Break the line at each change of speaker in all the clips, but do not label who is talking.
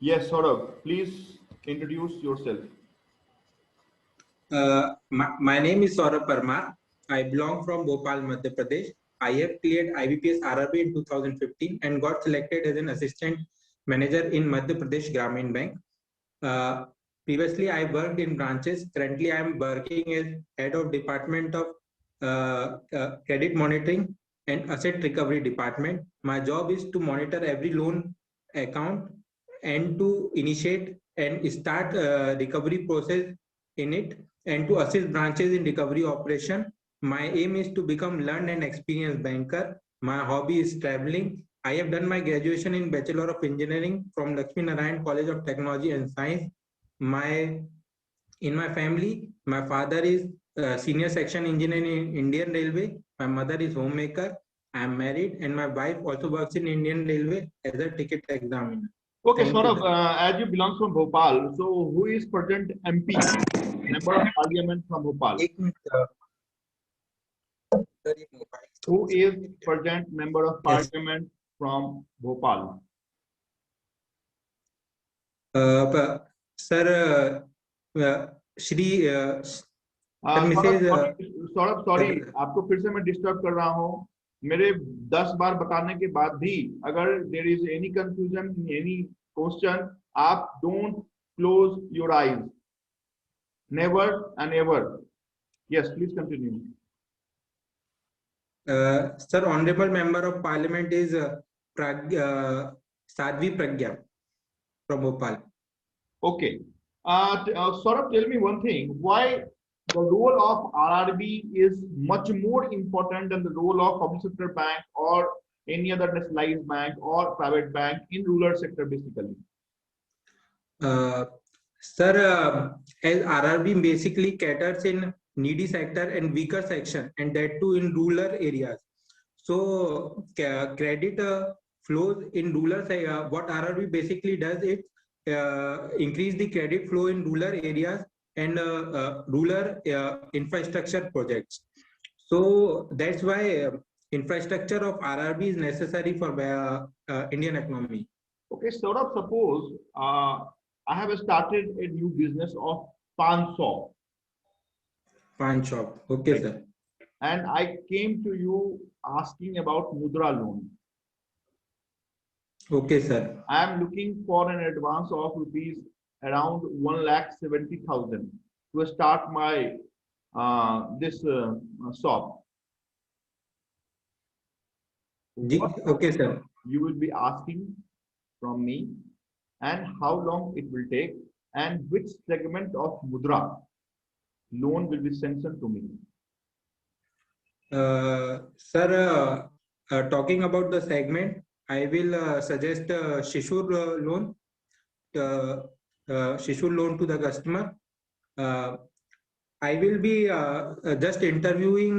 Yes, Saurabh, please introduce yourself.
My name is Saurabh Parmar. I belong from Bhopal, Madhya Pradesh. I have cleared IBPS RRB in 2015 and got selected as an assistant manager in Madhya Pradesh Gramin Bank. Uh, Previously, I worked in branches. Currently, I am working as head of department of credit monitoring and asset recovery department. My job is to monitor every loan account and to initiate and start recovery process in it and to assist branches in recovery operation. My aim is to become learned and experienced banker. My hobby is traveling. I have done my graduation in Bachelor of Engineering from Lakshmi Narayan College of Technology and Science. My in my family, my father is senior section engineer in Indian Railway. My mother is homemaker. I am married, and my wife also works in Indian Railway as a ticket examiner.
Okay,
Thank you,
Saurabh,
sir.
as you belong from Bhopal, so who is present MP, Member of Parliament from Bhopal?
एक minute, sir, ये mobile
Who
थोड़ा
is
सा-
present Member of
Yes.
Parliament from Bhopal?
Sir, Shri, sir,
Saurabh
Mrs.
Sorry, Saurabh sorry,
Sir,
आपको फिर से मैं disturb कर रहा हूँ। मेरे 10 बार बताने के बाद भी अगर there is any confusion, any question, आप don't close your eyes, never and ever. Yes, please continue.
Sir, Honorable Member of Parliament is Sadhvi Pragya from Bhopal.
Okay. Saurabh, tell me one thing. Why the role of RRB is much more important than the role of public sector bank or any other nationalized bank or private bank in rural sector, basically?
Uh, Sir, as RRB basically caters in needy sector and weaker section, and that too in rural areas. So credit flows in rural. What RRB basically does is increase the credit flow in rural areas and rural infrastructure projects. So that's why infrastructure of RRB is necessary for Indian economy.
Okay, Saurabh, suppose I have started a new business of pan shop,
Pan shop. Okay,
right?
sir.
And I came to you asking about Mudra loan.
Okay, sir.
I am looking for an advance of rupees around 1,70,000 to start my this shop. What
Okay, sir.
you will be asking from me, and how long it will take, and which segment of Mudra loan will be sanctioned to me?
Sir, talking about the segment, I will suggest Shishur loan, Shishur loan to the customer. Uh, I will be just interviewing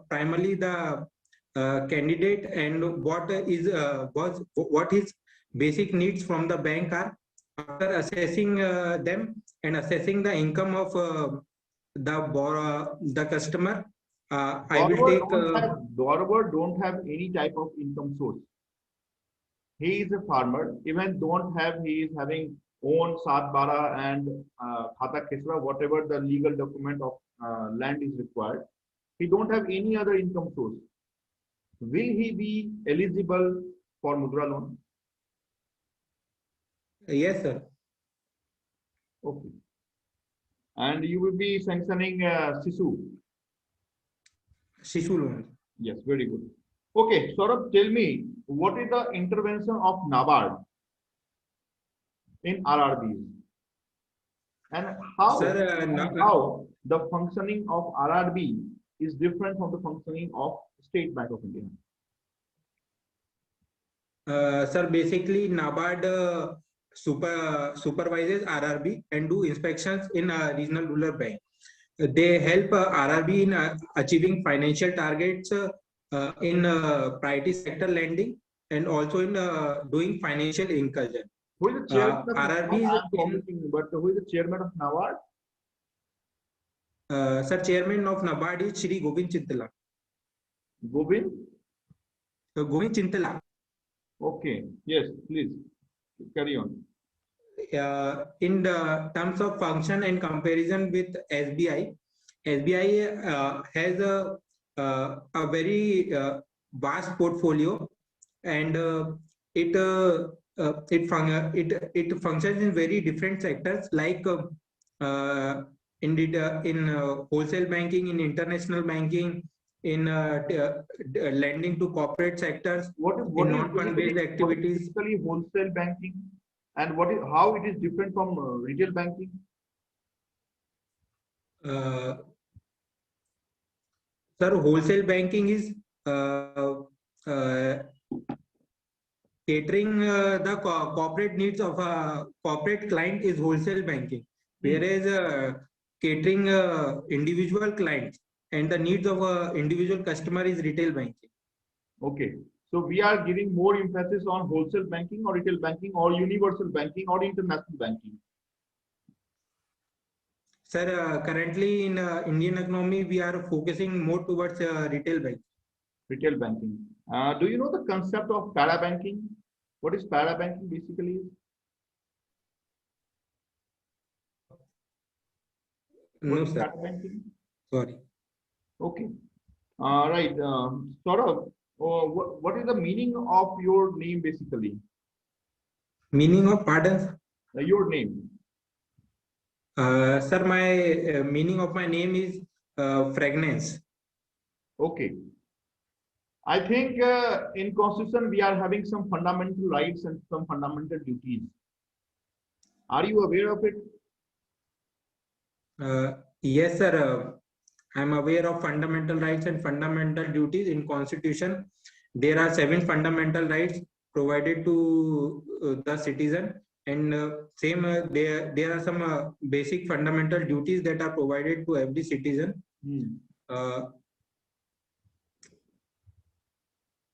primarily the candidate and what his basic needs from the bank are. After assessing them and assessing the income of the customer, I will take.
Borrower don't have any type of income source. He is a farmer. Even don't have, he is having own Sat Bara and Khata Khesra, whatever the legal document of land is required. He don't have any other income source. Will he be eligible for Mudra loan?
Yes, sir.
Okay. And you will be sanctioning Sisu.
Shishu loan.
Yes, very good. Okay, Saurabh, tell me, what is the intervention of NABARD in RRBs? And
Sir,
how the functioning of RRB is different from the functioning of State Bank of India?
Sir, basically NABARD supervises RRB and do inspections in regional rural bank. They help RRB in achieving financial targets in priority sector lending and also in doing financial inclusion.
Who is the chairman of
RRB
NABARD?
is
I am forgetting, but who is the chairman of NABARD?
Sir, chairman of NABARD is Shri Govind Chintala.
Govind?
Govind Chintala.
Okay, yes, please carry on.
in the terms of function and comparison with SBI, SBI has a very vast portfolio, and it functions in very different sectors, like in wholesale banking, in international banking, in lending to corporate sectors,
What
in
is
non-fund based
what is
activities.
basically wholesale banking, and how it is different from retail banking?
Sir, wholesale banking is uh, catering the corporate needs of a corporate client is wholesale banking, whereas catering individual clients and the needs of a individual customer is retail banking.
Okay, so we are giving more emphasis on wholesale banking or retail banking or universal banking or international banking.
Sir, currently in Indian economy, we are focusing more towards retail banking.
Retail banking. Do you know the concept of parabanking? What is parabanking basically?
No, sir.
Parabanking?
Sorry.
Okay. Right. Saurabh, what is the meaning of your name basically?
Meaning of pardon?
Your name.
Sir, my meaning of my name is fragrance.
Okay. I think in Constitution we are having some fundamental rights and some fundamental duties. Are you aware of it?
Yes, sir. I am aware of fundamental rights and fundamental duties in Constitution. There are 7 fundamental rights provided to the citizen, and there are some basic fundamental duties that are provided to every citizen.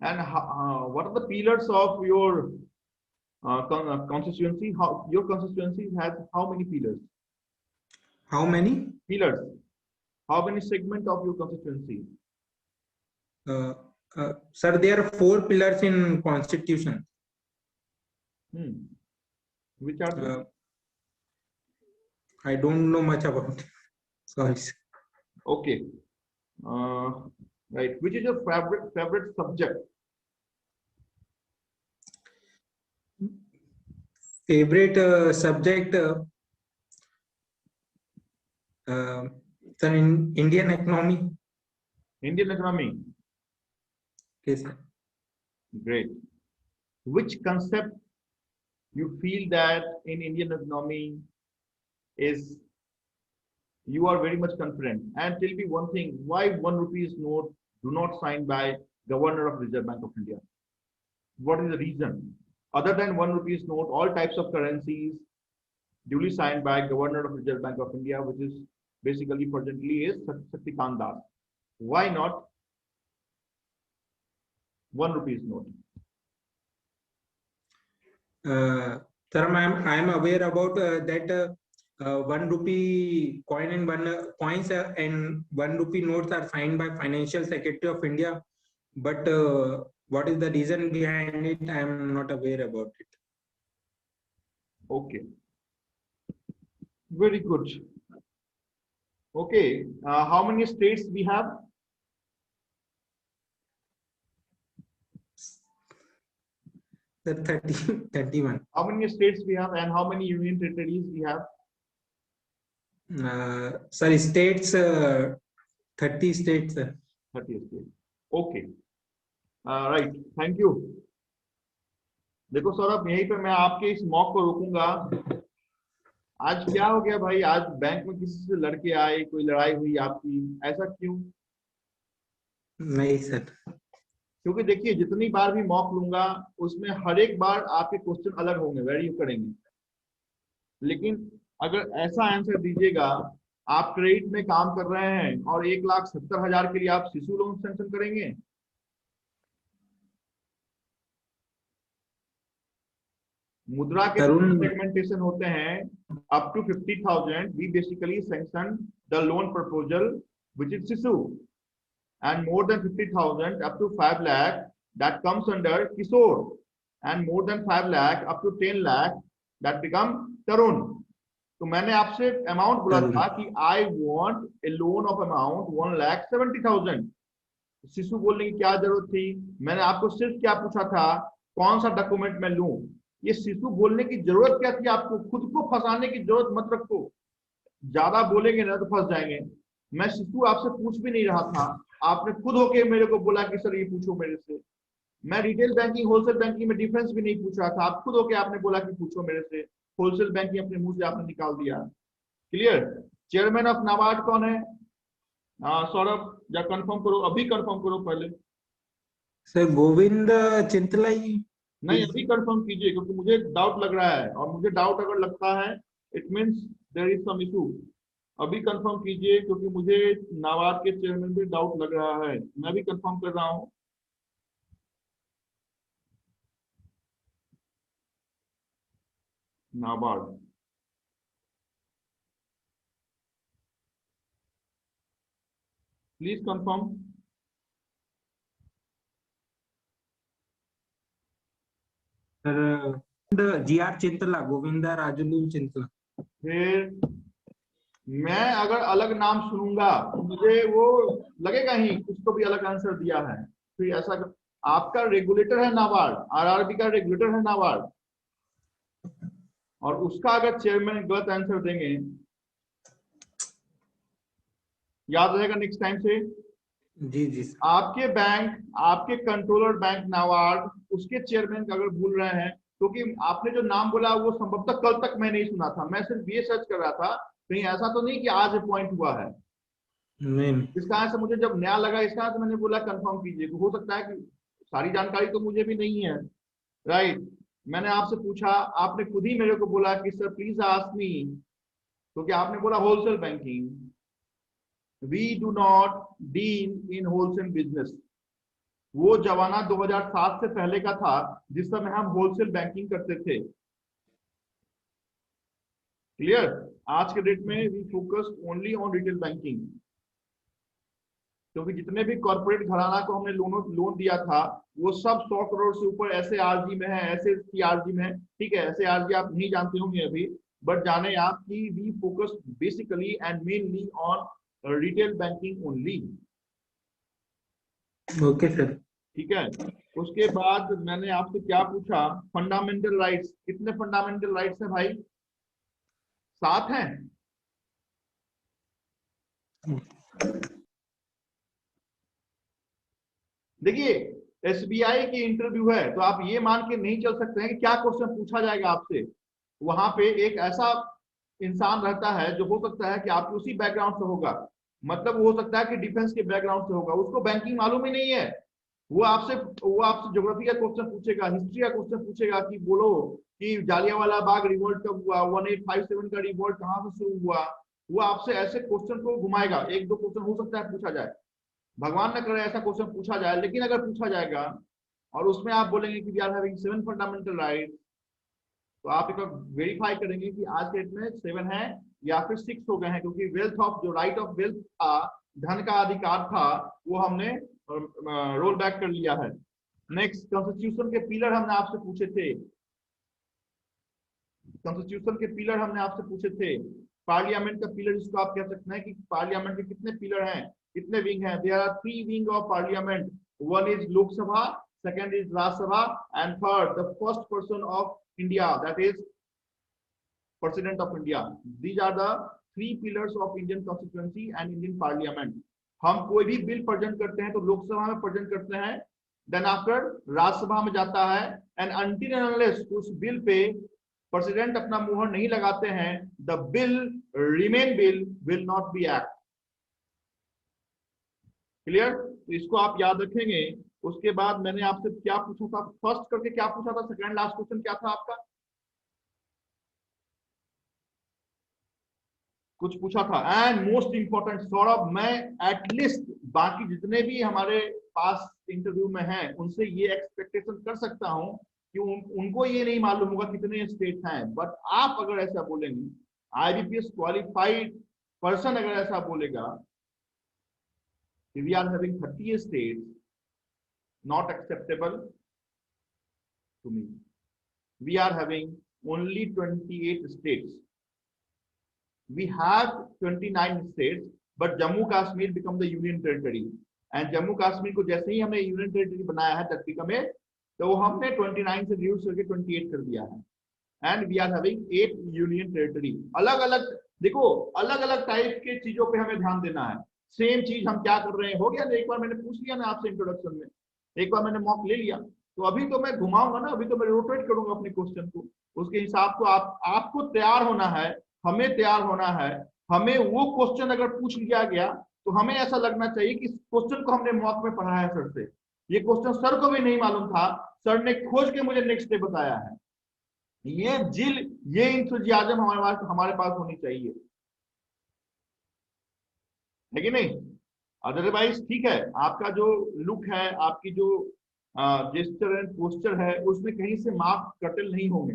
And what are the pillars of your constituency? How your constituency has how many pillars?
How many
pillars? How many segments of your constituency?
Sir, there are 4 pillars in Constitution.
Which are they?
I don't know much about it. Sorry.
Okay. Right. Which is your favorite subject?
Favorite subject? Sir, in Indian economy.
Indian economy.
Yes, sir.
Great. Which concept you feel that in Indian economy is you are very much confident? And tell me one thing: why 1 rupees note do not signed by Governor of Reserve Bank of India? What is the reason? Other than 1 rupees note, all types of currencies duly signed by Governor of Reserve Bank of India, which is basically presently is Shaktikant Das. Why not 1 rupees note?
Sir, I am aware about that 1 rupee coin and coins and 1 rupee notes are signed by Financial Secretary of India. But what is the reason behind it? I am not aware about it.
Okay. Very good. Okay. How many states we have?
The 31.
How many states we have and how many union territories we have?
Sorry, states, 30 states.
30 states. Okay. Right. Thank you. देखो सौरभ, यहीं पे मैं आपके इस mock को रोकूंगा। आज क्या हो गया भाई? आज बैंक में किसी से लड़के आए, कोई लड़ाई हुई आपकी, ऐसा क्यों?
नहीं सर,
क्योंकि देखिए जितनी बार भी मॉक लूंगा उसमें हर एक बार आपके क्वेश्चन अलग होंगे, वेरी करेंगे। लेकिन अगर ऐसा आंसर दीजिएगा, आप क्रेडिट में काम कर रहे हैं और 1,70,000 के लिए आप शिशु लोन सैंक्शन करेंगे? मुद्रा के सेगमेंटेशन होते हैं up to 50,000. We basically sanction the loan proposal which is शिशु, and more than 50,000 up to 5 lakh that comes under Kishore, and more than 5 lakh up to 10 lakh that become Tarun. तो मैंने आपसे amount बोला
तरुण।
था कि I want a loan of amount 1,70,000। Shishu बोलने की क्या जरूरत थी? मैंने आपको सिर्फ क्या पूछा था, कौन सा डॉक्यूमेंट मैं लूं। ये शिशु बोलने की जरूरत क्या थी? आपको खुद को फंसाने की जरूरत मत रखो, ज्यादा बोलेंगे ना तो फंस जाएंगे। मैं शिशु आपसे पूछ भी नहीं रहा था, आपने खुद होके मेरे को बोला कि सर ये पूछो मेरे से। मैं रिटेल बैंकिंग होलसेल बैंकिंग में डिफरेंस भी नहीं पूछ रहा था, आप खुद होके आपने बोला कि पूछो मेरे से। होलसेल बैंकिंग अपने मुंह से आपने निकाल दिया। क्लियर? चेयरमैन ऑफ नाबार्ड कौन है? सौरभ, या कंफर्म करो, अभी कंफर्म करो पहले।
सर गोविंद चिंतलाई।
नहीं, अभी कंफर्म कीजिए, क्योंकि मुझे डाउट लग रहा है, और मुझे डाउट अगर लगता है it means there is some issue. अभी कंफर्म कीजिए, क्योंकि मुझे नाबार्ड के चेयरमैन पे डाउट लग रहा है। मैं भी कंफर्म कर रहा हूँ। NABARD, please confirm.
Sir GR Chintala, Govinda Rajulu Chintala.
फिर मैं अगर अलग नाम सुनूंगा तो मुझे वो लगेगा ही कुछ तो भी अलग आंसर दिया है। फिर ऐसा आपका रेगुलेटर है नाबार्ड, आरआरबी का रेगुलेटर है नाबार्ड, और उसका अगर चेयरमैन गलत आंसर देंगे, याद रहेगा नेक्स्ट टाइम से।
जी जी सर।
आपके बैंक, आपके कंट्रोलर बैंक नाबार्ड, उसके चेयरमैन अगर भूल रहे हैं, क्योंकि आपने जो नाम बोला वो संभवतः कल तक मैं नहीं सुना था, मैं सिर्फ ये सर्च कर रहा था कहीं ऐसा तो नहीं कि आज अपॉइंट हुआ है।
नहीं।
इस कारण से मुझे जब नया लगा, इस कारण से मैंने बोला कंफर्म कीजिए। हो सकता है कि सारी जानकारी तो मुझे भी नहीं है, राइट। मैंने आपसे पूछा, आपने खुद ही मेरे को बोला कि सर प्लीज आस्क मी, क्योंकि आपने बोला wholesale banking, we do not deal in wholesale business. वो जमाना 2007 से पहले का था जिस समय हम होलसेल बैंकिंग करते थे। क्लियर? आज के डेट में we focus only on retail banking, क्योंकि जितने भी कॉर्पोरेट घराना को हमने लोन दिया था वो सब 100 करोड़ से ऊपर ऐसे आरजी में है, ऐसे आरजी में है। ठीक है, ऐसे आरजी आप नहीं जानते होंगे अभी, बट जाने आप कि we focus basically and mainly on retail banking only.
Okay sir.
ठीक है। उसके बाद मैंने आपसे क्या पूछा, फंडामेंटल राइट्स। कितने फंडामेंटल राइट्स हैं भाई? 7 हैं। देखिए, एसबीआई की इंटरव्यू है तो आप ये मान के नहीं चल सकते हैं कि क्या क्वेश्चन पूछा जाएगा आपसे। वहां पे एक ऐसा इंसान रहता है जो हो सकता है कि आपके उसी बैकग्राउंड से होगा, मतलब वो हो सकता है कि डिफेंस के बैकग्राउंड से होगा, उसको बैंकिंग मालूम ही नहीं है। वो आपसे ज्योग्राफी का क्वेश्चन पूछेगा, हिस्ट्री का क्वेश्चन पूछेगा कि बोलो कि जालियांवाला बाग रिवोल्ट कब हुआ, 1857 का रिवोल्ट कहाँ से शुरू हुआ। वो आपसे ऐसे क्वेश्चन को घुमाएगा। एक दो क्वेश्चन हो सकता है पूछा जाए, भगवान न करे ऐसा क्वेश्चन पूछा जाए, लेकिन अगर पूछा जाएगा और उसमें आप बोलेंगे कि we are having 7 fundamental right, तो आप एक वेरीफाई करेंगे कि आज के डेट में 7 है या फिर 6 हो गए हैं, क्योंकि वेल्थ ऑफ, जो राइट ऑफ वेल्थ था, धन का अधिकार था, वो हमने रोल बैक कर लिया है। नेक्स्ट, कॉन्स्टिट्यूशन के पिलर हमने आपसे पूछे थे। कॉन्स्टिट्यूशन के पिलर हमने आपसे पूछे थे। पार्लियामेंट का पिलर जिसको आप कह सकते हैं कि पार्लियामेंट के कितने पिलर हैं, कितने विंग हैं। There are 3 wing of parliament. One is Lok Sabha, second is Rajya Sabha, and third the first person of India, that is president of India. These are the 3 pillars of Indian constituency and Indian parliament. हम कोई भी bill present करते हैं तो लोकसभा में present करते हैं, then after Rajya Sabha में जाता है, एंड अनटिल एंड अनलेस उस बिल पे प्रेसिडेंट अपना मुहर नहीं लगाते हैं, the bill remain bill will not be act. Clear? तो इसको आप याद रखेंगे। उसके बाद मैंने आपसे क्या पूछा था, फर्स्ट करके क्या पूछा था, सेकंड लास्ट क्वेश्चन क्या था आपका? कुछ पूछा था। एंड मोस्ट इंपॉर्टेंट सौरभ, मैं एटलीस्ट बाकी जितने भी हमारे पास इंटरव्यू में हैं उनसे ये एक्सपेक्टेशन कर सकता हूं कि उनको ये नहीं मालूम होगा कितने स्टेट हैं, बट आप अगर ऐसा बोलेंगे, आईबीपीएस क्वालिफाइड पर्सन अगर ऐसा बोलेगा कि we are having 30 states, not acceptable to me. We are having only 28 states. We have 29 states, but Jammu Kashmir become the union territory. And Jammu Kashmir को जैसे ही हमने यूनियन टेरिटरी बनाया है तकरीका में, तो हमने 29 से रिड्यूस करके 28 कर दिया है. And we are having 8 union territory. अलग अलग देखो, अलग अलग टाइप के चीजों पे हमें ध्यान देना है. सेम चीज हम क्या कर रहे हैं, हो गया ना, एक बार मैंने पूछ लिया ना आपसे इंट्रोडक्शन में, एक बार मैंने मॉक ले लिया, तो अभी तो मैं घुमाऊंगा ना, अभी तो मैं रोटेट करूंगा अपने क्वेश्चन को. उसके हिसाब को आपको तैयार होना है, हमें तैयार होना है. हमें वो क्वेश्चन अगर पूछ लिया गया तो हमें ऐसा लगना चाहिए कि इस क्वेश्चन को हमने मॉक में पढ़ा है सर से. ये क्वेश्चन सर को भी नहीं मालूम था, सर ने खोज के मुझे नेक्स्ट डे बताया है. ये जिल, ये इंथुजियाज्म हमारे पास होनी चाहिए, है कि नहीं? अदरवाइज ठीक है, आपका जो लुक है, आपकी जो जेस्चर एंड पोस्चर है, उसमें कहीं से मार्क्स कटल नहीं होंगे.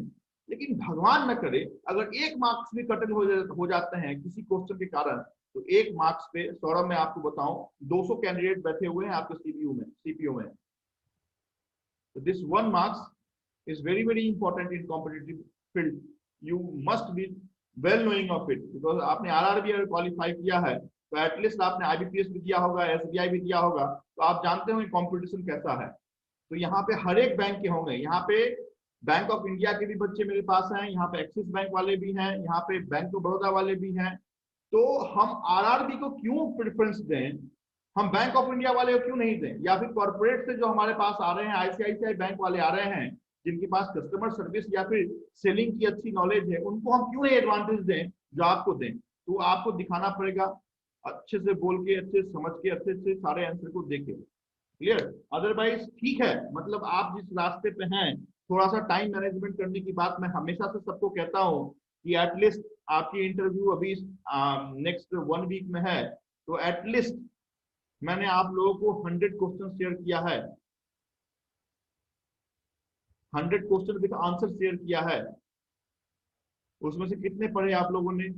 लेकिन भगवान न करे अगर एक मार्क्स भी कटल हो जाते हैं किसी क्वेश्चन के कारण, तो एक मार्क्स पे, सौरभ मैं आपको बताऊं, 200 कैंडिडेट बैठे हुए हैं आपके सीपीयू में. तो this 1 marks is very important in competitive field. You must be well knowing of it, because आपने RRB अगर क्वालिफाई किया है तो एटलीस्ट आपने IBPS भी दिया होगा, SBI भी दिया होगा, तो आप जानते होंगे कंपटीशन कैसा है. तो यहाँ पे हर एक बैंक के होंगे. यहाँ पे बैंक ऑफ इंडिया के भी बच्चे मेरे पास हैं, यहाँ पे एक्सिस बैंक वाले भी हैं, यहाँ पे बैंक ऑफ बड़ौदा वाले भी हैं. तो हम RRB को क्यों प्रेफरेंस दें, हम बैंक ऑफ इंडिया वाले को क्यों नहीं दें? या फिर कॉर्पोरेट से जो हमारे पास आ रहे हैं, ICICI बैंक वाले आ रहे हैं, जिनके पास कस्टमर सर्विस या फिर सेलिंग की अच्छी नॉलेज है, उनको हम क्यों नहीं एडवांटेज दें जो आपको दें? तो आपको दिखाना पड़ेगा, अच्छे से बोल के, अच्छे से समझ के, अच्छे से सारे आंसर को देखे. क्लियर? अदरवाइज ठीक है, मतलब आप जिस रास्ते पे हैं, थोड़ा सा टाइम मैनेजमेंट करने की बात मैं हमेशा से सबको कहता हूँ कि एटलीस्ट आपकी इंटरव्यू अभी नेक्स्ट 1 वीक में है, तो एटलीस्ट मैंने आप लोगों को 100 क्वेश्चन शेयर किया है, 100 क्वेश्चन विद आंसर शेयर किया है. उसमें से कितने पढ़े आप लोगों ने?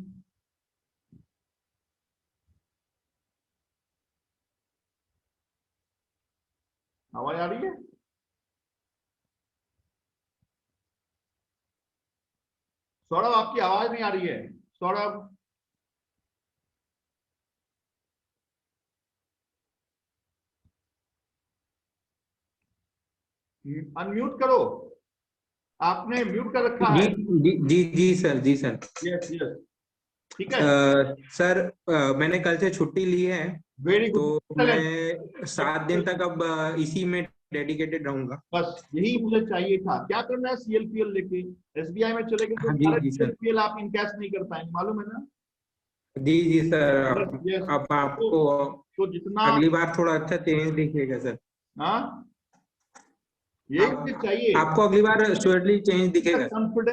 आवाज आ रही है? सौरभ आपकी आवाज नहीं आ रही है. सौरभ, अनम्यूट करो, आपने म्यूट कर रखा है.
जी सर, जी सर.
यस यस, ठीक है.
सर मैंने कल से छुट्टी ली है,
वेरी गुड.
तो मैं 7 दिन तक अब इसी में डेडिकेटेड रहूंगा.
बस यही मुझे चाहिए था. क्या करना है, CLPL लेके SBI में चले गए तो CLPL आप इनकैश नहीं कर पाएंगे, मालूम है ना?
जी सर. अब आपको
तो जितना
अगली बार थोड़ा अच्छा चेंज दिखेगा सर.
हाँ, ये चाहिए
आपको अगली बार श्योरली चेंज दिखेगा.
कॉन्फिडेंस